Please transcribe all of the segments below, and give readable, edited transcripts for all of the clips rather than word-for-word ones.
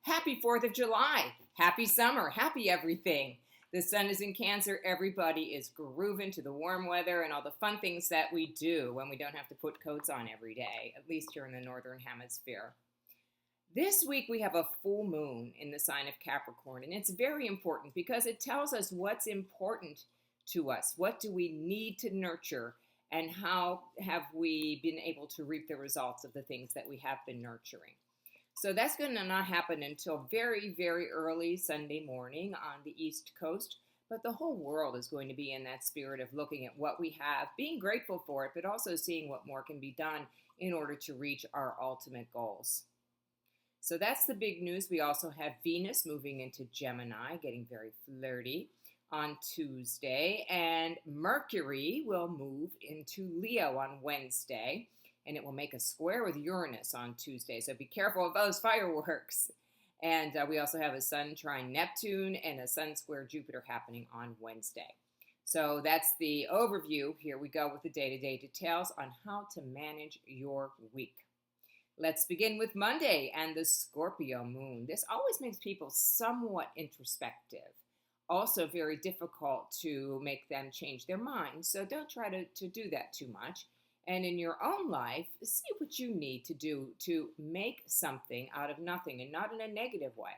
Happy 4th of July. Happy summer. Happy everything. The sun is in Cancer. Everybody is grooving to the warm weather and all the fun things that we do when we don't have to put coats on every day, at least here in the Northern Hemisphere. This week we have a full moon in the sign of Capricorn, and it's very important because it tells us what's important to us. What do we need to nurture, and how have we been able to reap the results of the things that we have been nurturing? So that's going to not happen until very, very early Sunday morning on the East Coast. But the whole world is going to be in that spirit of looking at what we have, being grateful for it, but also seeing what more can be done in order to reach our ultimate goals. So that's the big news. We also have Venus moving into Gemini, getting very flirty on Tuesday, and Mercury will move into Leo on Wednesday, and it will make a square with Uranus on Tuesday. So be careful of those fireworks. And we also have a Sun trine Neptune and a Sun square Jupiter happening on Wednesday. So that's the overview. Here we go with the day-to-day details on how to manage your week. Let's begin with Monday and the Scorpio moon. This always makes people somewhat introspective. Also very difficult to make them change their minds. So don't try to do that too much. And in your own life, see what you need to do to make something out of nothing, and not in a negative way,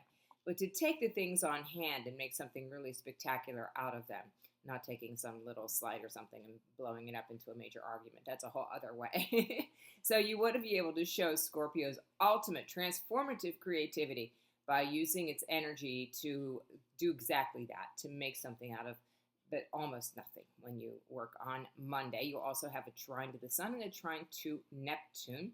but to take the things on hand and make something really spectacular out of them. Not taking some little slight or something and blowing it up into a major argument. That's a whole other way. So you want to be able to show Scorpio's ultimate transformative creativity by using its energy to do exactly that, to make something out of but almost nothing when you work on Monday. You also have a trine to the Sun and a trine to Neptune.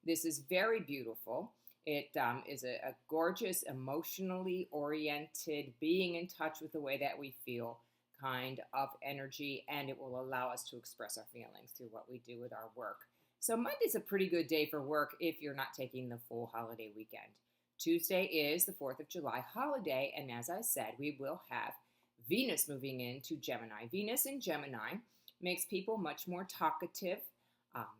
This is very beautiful. It is a gorgeous, emotionally oriented, being in touch with the way that we feel kind of energy, and it will allow us to express our feelings through what we do with our work. So Monday's a pretty good day for work if you're not taking the full holiday weekend. Tuesday is the 4th of July holiday, and as I said, we will have Venus moving into Gemini. Venus in Gemini makes people much more talkative,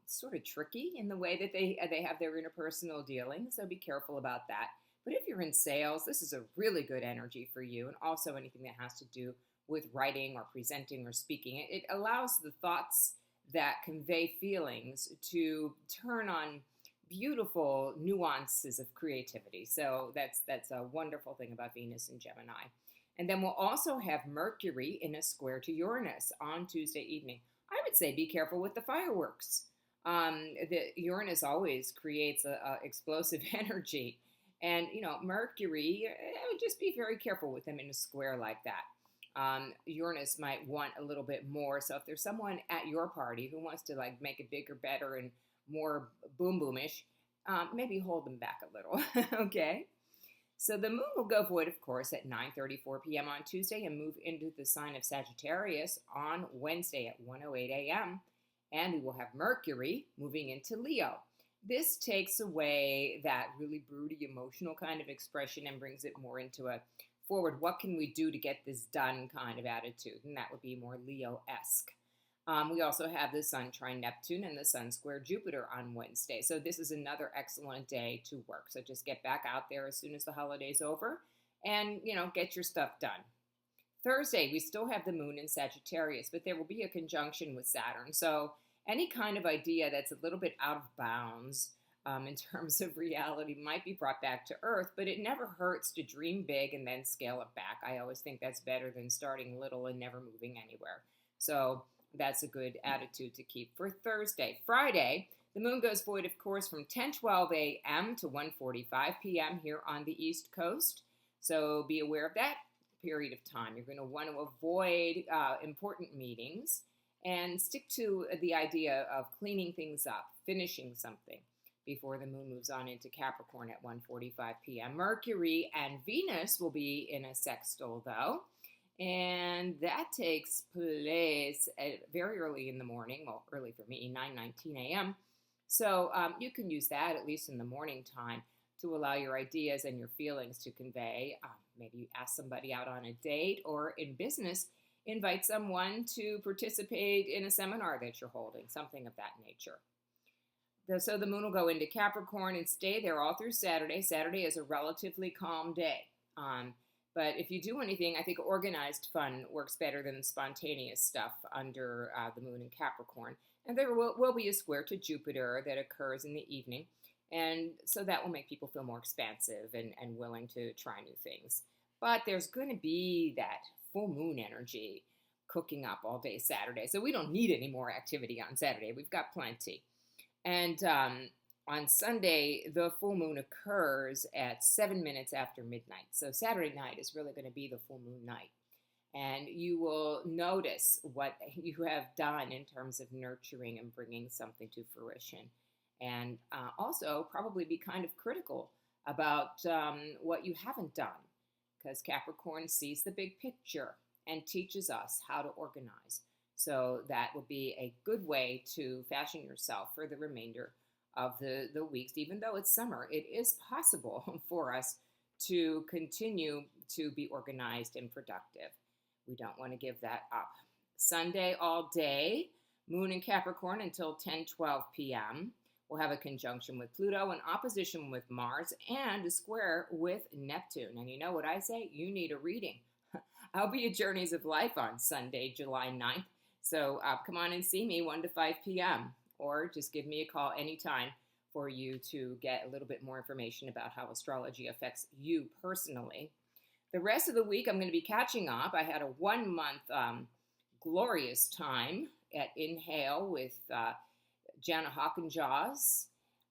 sort of tricky in the way that they have their interpersonal dealings, so be careful about that. But if you're in sales, this is a really good energy for you, and also anything that has to do with writing or presenting or speaking. It allows the thoughts that convey feelings to turn on beautiful nuances of creativity. So that's a wonderful thing about Venus and Gemini. And then we'll also have Mercury in a square to Uranus on Tuesday evening. I would say be careful with the fireworks. The Uranus always creates a explosive energy. And, Mercury, just be very careful with them in a square like that. Uranus might want a little bit more. So if there's someone at your party who wants to make it bigger, better, and more boom boomish, maybe hold them back a little. Okay. So the moon will go void, of course, at 9:34 p.m. on Tuesday and move into the sign of Sagittarius on Wednesday at 1:08 a.m. And we will have Mercury moving into Leo. This takes away that really broody, emotional kind of expression and brings it more into a forward, what can we do to get this done kind of attitude, and that would be more Leo-esque. We also have the Sun trine Neptune and the Sun square Jupiter on Wednesday. So this is another excellent day to work. So just get back out there as soon as the holiday's over and, get your stuff done. Thursday, we still have the moon in Sagittarius, but there will be a conjunction with Saturn. So any kind of idea that's a little bit out of bounds in terms of reality might be brought back to earth, but it never hurts to dream big and then scale it back. I always think that's better than starting little and never moving anywhere. So that's a good attitude to keep for Thursday. Friday, the moon goes void, of course, from 10:12 a.m. to 1:45 p.m. here on the East Coast. So be aware of that period of time. You're going to want to avoid important meetings and stick to the idea of cleaning things up, finishing something before the moon moves on into Capricorn at 1:45 p.m. Mercury and Venus will be in a sextile, though. And that takes place very early in the morning, well, early for me, 9:19 a.m. So you can use that, at least in the morning time, to allow your ideas and your feelings to convey. Maybe you ask somebody out on a date, or in business, invite someone to participate in a seminar that you're holding, something of that nature. So the moon will go into Capricorn and stay there all through Saturday. Saturday is a relatively calm day. But if you do anything, I think organized fun works better than spontaneous stuff under the moon in Capricorn. And there will be a square to Jupiter that occurs in the evening. And so that will make people feel more expansive and willing to try new things. But there's going to be that full moon energy cooking up all day Saturday. So we don't need any more activity on Saturday. We've got plenty. And on Sunday, the full moon occurs at 7 minutes after midnight. So Saturday night is really going to be the full moon night. And you will notice what you have done in terms of nurturing and bringing something to fruition. And also probably be kind of critical about what you haven't done, because Capricorn sees the big picture and teaches us how to organize. So that would be a good way to fashion yourself for the remainder of the weeks. Even though it's summer, it is possible for us to continue to be organized and productive. We don't want to give that up. Sunday all day, moon in Capricorn until 10:12 p.m. We'll have a conjunction with Pluto, an opposition with Mars, and a square with Neptune. And you know what I say? You need a reading. I'll be at Journeys of Life on Sunday, July 9th. So come on and see me 1 to 5 p.m. Or just give me a call anytime for you to get a little bit more information about how astrology affects you personally. The rest of the week, I'm going to be catching up. I had a 1-month glorious time at Inhale with Jana Hawkenjaws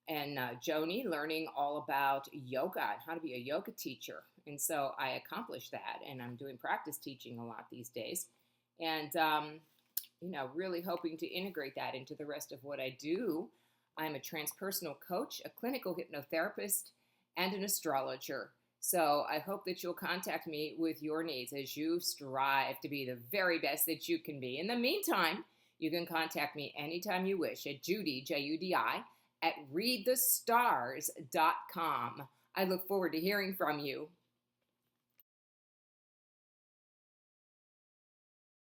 and Joni, learning all about yoga and how to be a yoga teacher. And so I accomplished that, and I'm doing practice teaching a lot these days. And, really hoping to integrate that into the rest of what I do. I'm a transpersonal coach, a clinical hypnotherapist, and an astrologer. So I hope that you'll contact me with your needs as you strive to be the very best that you can be. In the meantime, you can contact me anytime you wish at Judy, Judi, at readthestars.com. I look forward to hearing from you.